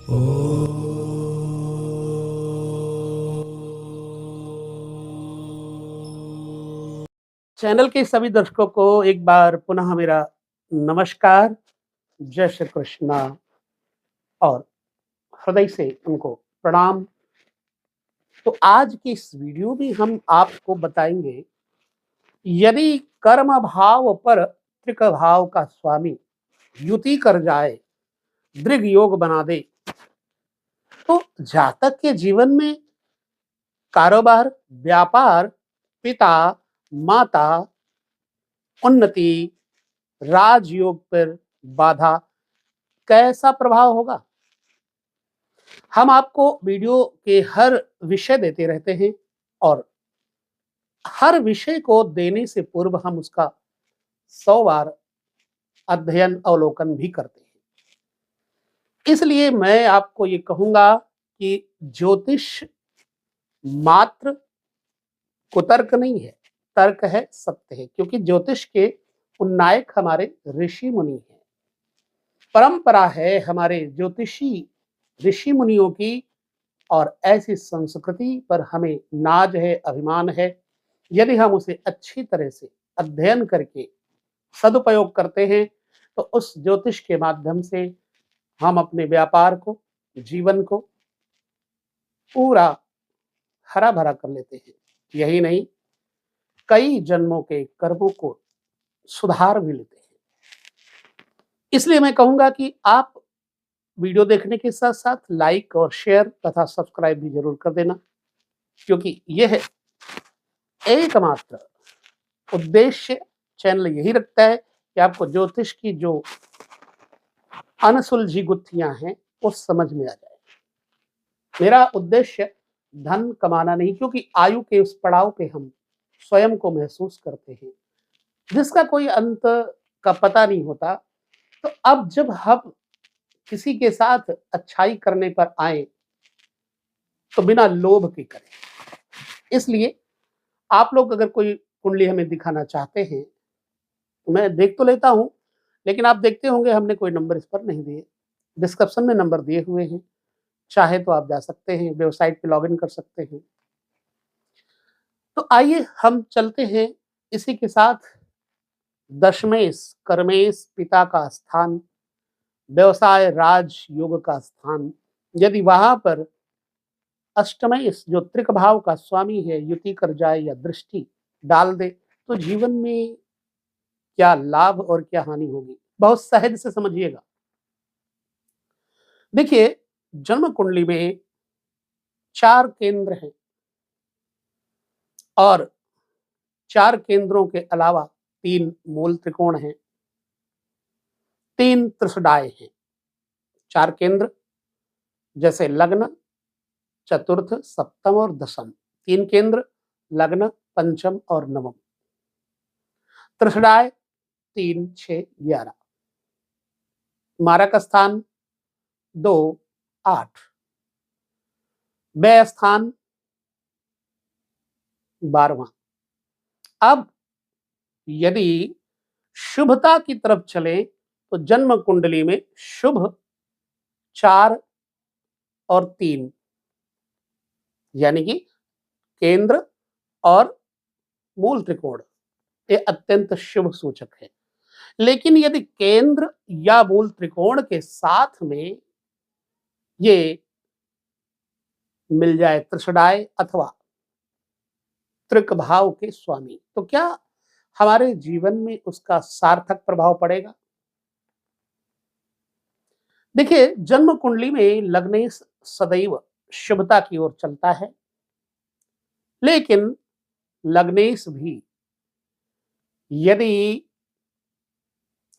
Channel के सभी दर्शकों को एक बार पुनः मेरा नमस्कार, जय श्री कृष्णा और हृदय से उनको प्रणाम। तो आज की इस वीडियो में हम आपको बताएंगे, यदि कर्म भाव पर त्रिक भाव का स्वामी युति कर जाए, दृढ़ योग बना दे, तो जातक के जीवन में कारोबार, व्यापार, पिता, माता, उन्नति, राजयोग पर बाधा कैसा प्रभाव होगा। हम आपको वीडियो के हर विषय देते रहते हैं और हर विषय को देने से पूर्व हम उसका 100 बार अध्ययन अवलोकन भी करते हैं। इसलिए मैं आपको ये कहूंगा कि ज्योतिष मात्र कुतर्क नहीं है, तर्क है, सत्य है, क्योंकि ज्योतिष के उन्नायक हमारे ऋषि मुनि हैं। परंपरा है हमारे ज्योतिषी ऋषि मुनियों की, और ऐसी संस्कृति पर हमें नाज है, अभिमान है। यदि हम उसे अच्छी तरह से अध्ययन करके सदुपयोग करते हैं तो उस ज्योतिष के माध्यम से हम अपने व्यापार को, जीवन को पूरा हरा भरा कर लेते हैं। यही नहीं, कई जन्मों के कर्मों को सुधार भी लेते हैं। इसलिए मैं कहूंगा कि आप वीडियो देखने के साथ साथ लाइक और शेयर तथा सब्सक्राइब भी जरूर कर देना, क्योंकि यह एकमात्र उद्देश्य चैनल यही रखता है कि आपको ज्योतिष की जो अनसुलझी गुत्थियां हैं वो समझ में आ जाए। मेरा उद्देश्य धन कमाना नहीं, क्योंकि आयु के उस पड़ाव पे हम स्वयं को महसूस करते हैं जिसका कोई अंत का पता नहीं होता। तो अब जब हम किसी के साथ अच्छाई करने पर आए तो बिना लोभ के करें। इसलिए आप लोग अगर कोई कुंडली हमें दिखाना चाहते हैं तो मैं देख तो लेता हूं, लेकिन आप देखते होंगे हमने कोई नंबर इस पर नहीं दिए। डिस्क्रिप्शन में नंबर दिए हुए हैं, चाहे तो आप जा सकते हैं, वेबसाइट पे लॉगिन कर सकते हैं। तो आइए हम चलते हैं इसी के साथ। दशमेश कर्मेश पिता का स्थान, व्यवसाय राज योग का स्थान, यदि वहां पर अष्टमेश जो त्रिक भाव का स्वामी है युति कर जाए या दृष्टि डाल दे, तो जीवन में क्या लाभ और क्या हानि होगी, बहुत सहज से समझिएगा। देखिए, जन्म कुंडली में 4 केंद्र हैं और 4 केंद्रों के अलावा 3 मूल त्रिकोण हैं, 3 त्रिसुडाए हैं। 4 केंद्र जैसे लग्न, चतुर्थ, सप्तम और दशम। 3 केंद्र लग्न, पंचम और नवम। त्रिसुडाए 3, 6, 11। मारक स्थान 2, 8। व्यय स्थान 12वां। अब यदि शुभता की तरफ चले तो जन्म कुंडली में शुभ 4 और 3, यानी कि केंद्र और मूल त्रिकोण, ये अत्यंत शुभ सूचक है। लेकिन यदि केंद्र या मूल त्रिकोण के साथ में ये मिल जाए त्रिसुडाए अथवा त्रिक भाव के स्वामी, तो क्या हमारे जीवन में उसका सार्थक प्रभाव पड़ेगा। देखिए, जन्म कुंडली में लग्नेश सदैव शुभता की ओर चलता है, लेकिन लग्नेश भी यदि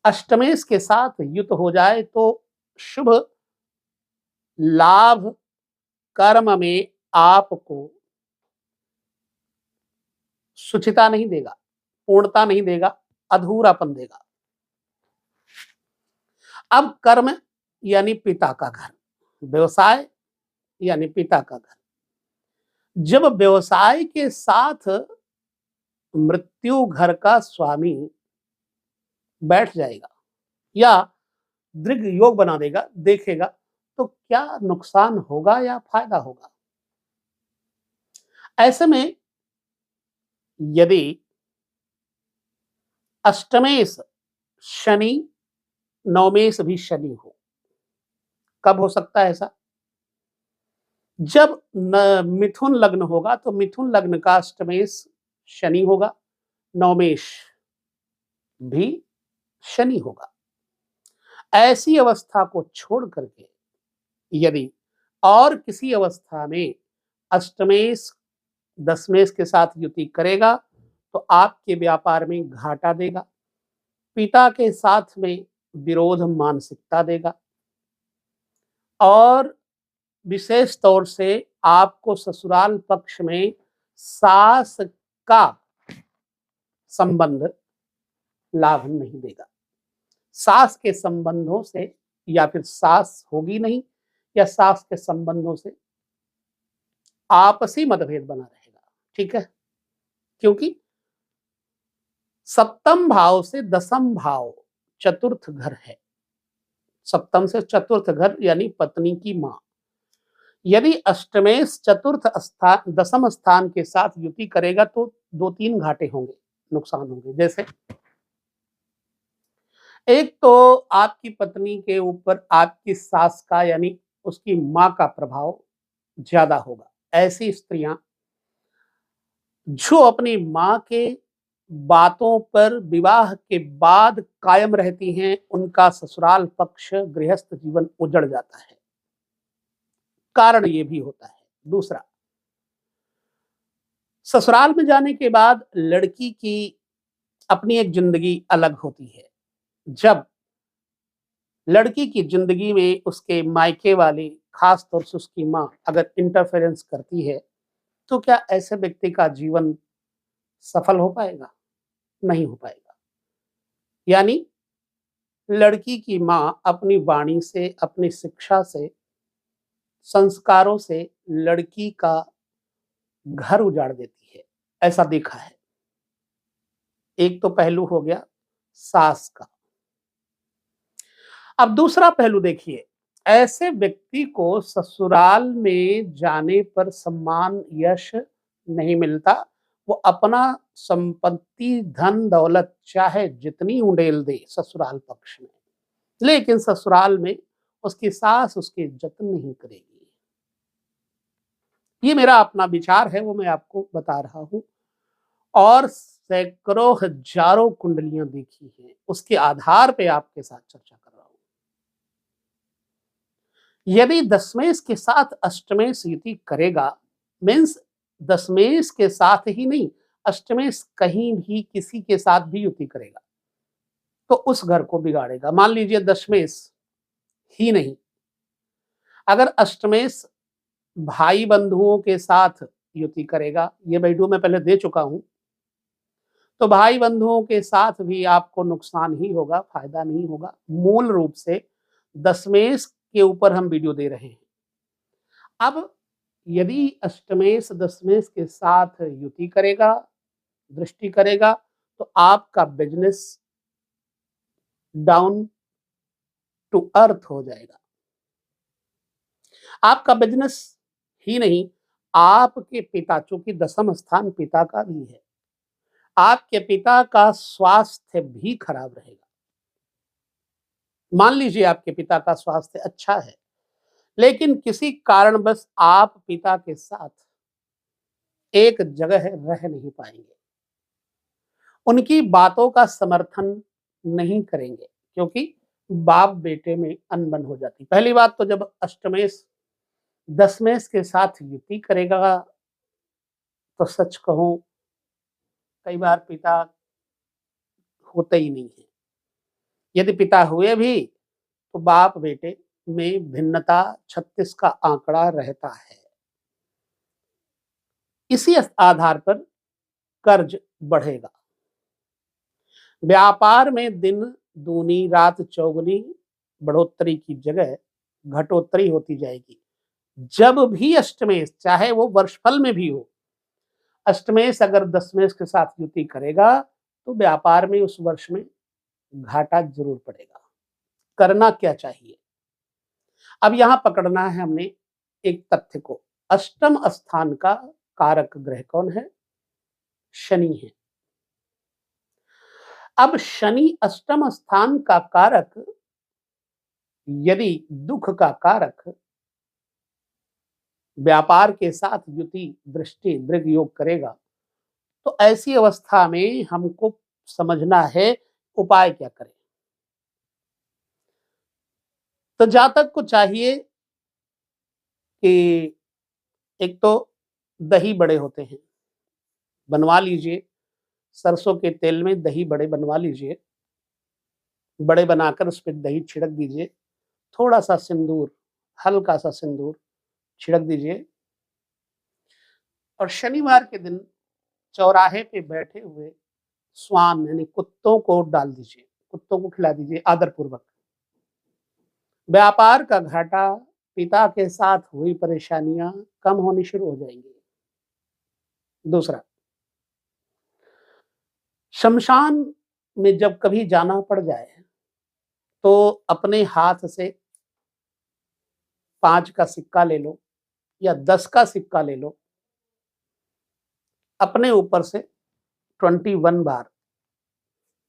अष्टमेश के साथ युत हो जाए तो शुभ लाभ कर्म में आपको सुचिता नहीं देगा, पूर्णता नहीं देगा, अधूरापन देगा। अब कर्म यानी पिता का घर, व्यवसाय यानी पिता का घर, जब व्यवसाय के साथ मृत्यु घर का स्वामी बैठ जाएगा या दृढ़ योग बना देगा, देखेगा, तो क्या नुकसान होगा या फायदा होगा? ऐसे में यदि अष्टमेश शनि, नवमेश भी शनि हो, कब हो सकता है ऐसा? जब मिथुन लग्न होगा तो मिथुन लग्न का अष्टमेश शनि होगा, नवमेश भी शनि होगा। ऐसी अवस्था को छोड़ करके यदि और किसी अवस्था में अष्टमेश दशमेश के साथ युति करेगा तो आपके व्यापार में घाटा देगा, पिता के साथ में विरोध मानसिकता देगा और विशेष तौर से आपको ससुराल पक्ष में सास का संबंध लाभ नहीं देगा। सास के संबंधों से या फिर सास होगी नहीं या सास के संबंधों से आपसी मतभेद बना रहेगा। ठीक है, क्योंकि सप्तम भाव से दसम भाव चतुर्थ घर है। सप्तम से चतुर्थ घर यानी पत्नी की मां। यदि अष्टमेश चतुर्थ स्थान दसम स्थान के साथ युति करेगा तो 2-3 घाटे होंगे, नुकसान होंगे। जैसे एक तो आपकी पत्नी के ऊपर आपकी सास का यानी उसकी मां का प्रभाव ज्यादा होगा। ऐसी स्त्रियां जो अपनी मां के बातों पर विवाह के बाद कायम रहती हैं, उनका ससुराल पक्ष गृहस्थ जीवन उजड़ जाता है। कारण ये भी होता है। दूसरा, ससुराल में जाने के बाद लड़की की अपनी एक जिंदगी अलग होती है। जब लड़की की जिंदगी में उसके मायके वाली, खास तौर से उसकी मां अगर इंटरफेरेंस करती है तो क्या ऐसे व्यक्ति का जीवन सफल हो पाएगा? नहीं हो पाएगा। यानी लड़की की मां अपनी वाणी से, अपनी शिक्षा से, संस्कारों से लड़की का घर उजाड़ देती है। ऐसा देखा है। एक तो पहलू हो गया सास का। अब दूसरा पहलू देखिए, ऐसे व्यक्ति को ससुराल में जाने पर सम्मान, यश नहीं मिलता। वो अपना संपत्ति, धन दौलत चाहे जितनी उंडेल दे ससुराल पक्ष में, लेकिन ससुराल में उसकी सास उसकी इज्जत नहीं करेगी। ये मेरा अपना विचार है, वो मैं आपको बता रहा हूं और सैकड़ों हजारों कुंडलियां देखी हैं, उसके आधार पे आपके साथ चर्चा कर रहा हूं। यदि दशमेश के साथ अष्टमेश युति करेगा, मीन्स दशमेश के साथ ही नहीं, अष्टमेश कहीं भी किसी के साथ भी युति करेगा तो उस घर को बिगाड़ेगा। मान लीजिए दशमेश ही नहीं, अगर अष्टमेश भाई बंधुओं के साथ युति करेगा, ये वीडियो मैं पहले दे चुका हूं, तो भाई बंधुओं के साथ भी आपको नुकसान ही होगा, फायदा नहीं होगा। मूल रूप से दशमेश के ऊपर हम वीडियो दे रहे हैं। अब यदि अष्टमेश दशमेश के साथ युति करेगा, दृष्टि करेगा, तो आपका बिजनेस डाउन टू अर्थ हो जाएगा। आपका बिजनेस ही नहीं, आपके पिता, चूंकि दसम स्थान पिता का भी है, आपके पिता का स्वास्थ्य भी खराब रहेगा। मान लीजिए आपके पिता का स्वास्थ्य अच्छा है, लेकिन किसी कारणवश आप पिता के साथ एक जगह रह नहीं पाएंगे, उनकी बातों का समर्थन नहीं करेंगे, क्योंकि बाप बेटे में अनबन हो जाती। पहली बात तो जब अष्टमेश दशमेश के साथ युति करेगा तो सच कहूं कई बार पिता होते ही नहीं है। यदि पिता हुए भी तो बाप बेटे में भिन्नता 36 का आंकड़ा रहता है। इसी आधार पर कर्ज बढ़ेगा। व्यापार में दिन दूनी रात चौगुनी बढ़ोतरी की जगह घटोतरी होती जाएगी। जब भी अष्टमेश, चाहे वो वर्षफल में भी हो, अष्टमेश अगर दशमेश के साथ युति करेगा तो व्यापार में उस वर्ष में घाटा जरूर पड़ेगा। करना क्या चाहिए? अब यहाँ पकड़ना है हमने एक तथ्य को, अष्टम स्थान का कारक ग्रह कौन है? शनि है। अब शनि अष्टम स्थान का कारक यदि दुख का कारक व्यापार के साथ युति, दृष्टि, दृग योग करेगा, तो ऐसी अवस्था में हमको समझना है उपाय क्या करें। तो जातक को चाहिए कि एक तो दही बड़े होते हैं, बनवा लीजिए, सरसों के तेल में दही बड़े बनवा लीजिए, बड़े बनाकर उस पे दही छिड़क दीजिए, थोड़ा-सा सिंदूर, हल्का-सा सिंदूर छिड़क दीजिए और शनिवार के दिन चौराहे पे बैठे हुए श्वान यानी कुत्तों को डाल दीजिए, कुत्तों को खिला दीजिए आदरपूर्वक। व्यापार का घाटा, पिता के साथ हुई परेशानियां कम होनी शुरू हो जाएंगी। दूसरा, शमशान में जब कभी जाना पड़ जाए तो अपने हाथ से 5 का सिक्का ले लो या 10 का सिक्का ले लो, अपने ऊपर से 21 बार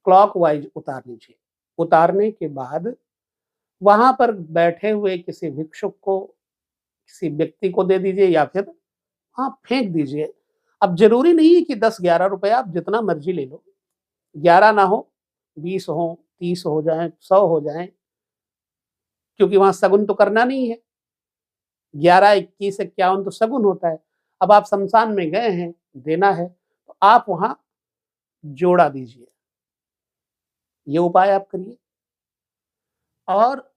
क्लॉकवाइज उतार लीजिए। उतारने के बाद वहां पर बैठे हुए किसी भिक्षुक को, किसी व्यक्ति को दे दीजिए या फिर हाँ, फेंक दीजिए। अब ज़रूरी नहीं है कि 10-11 रुपए आप जितना मर्ज़ी ले लो, 11 ना हो, 20 हो, 30 हो जाएँ, 100 हो जाएँ, क्योंकि वहाँ शगुन तो करना नहीं है। 11, 21, 51 तो शगुन होता है। अब आप शमशान में गए हैं, देना है, तो आप वहाँ जोड़ा दीजिए। ये उपाय आप करिए। और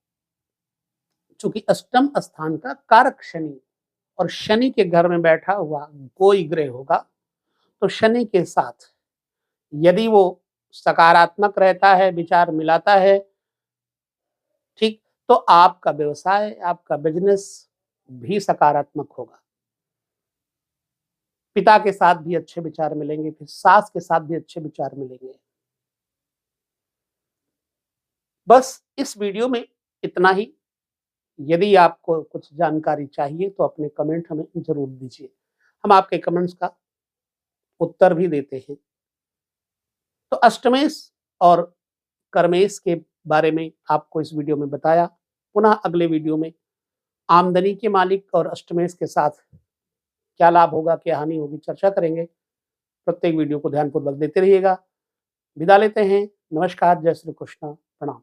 चूँकि अष्टम स्थान का कारक शनि और शनि के घर में बैठा हुआ कोई ग्रह होगा, तो शनि के साथ यदि वो सकारात्मक रहता है, विचार मिलाता है, ठीक, तो आपका व्यवसाय, आपका बिज़नेस भी सकारात्मक होगा। पिता के साथ भी अच्छे विचार मिलेंगे, फिर सास के साथ भी अच्छे विचार मिलेंगे। बस इस वीडियो में इतना ही। यदि आपको कुछ जानकारी चाहिए तो अपने कमेंट हमें ज़रूर दीजिए। हम आपके कमेंट्स का उत्तर भी देते हैं। तो अष्टमेश और कर्मेश के बारे में आपको इस वीडियो में बताया। पुनः अगले वीडियो में आमदनी के मालिक और अष्टमेश के साथ क्या लाभ होगा, क्या हानि होगी, चर्चा करेंगे। प्रत्येक वीडियो को ध्यानपूर्वक देखते रहिएगा। विदा लेते हैं। नमस्कार, जय श्री कृष्ण, प्रणाम।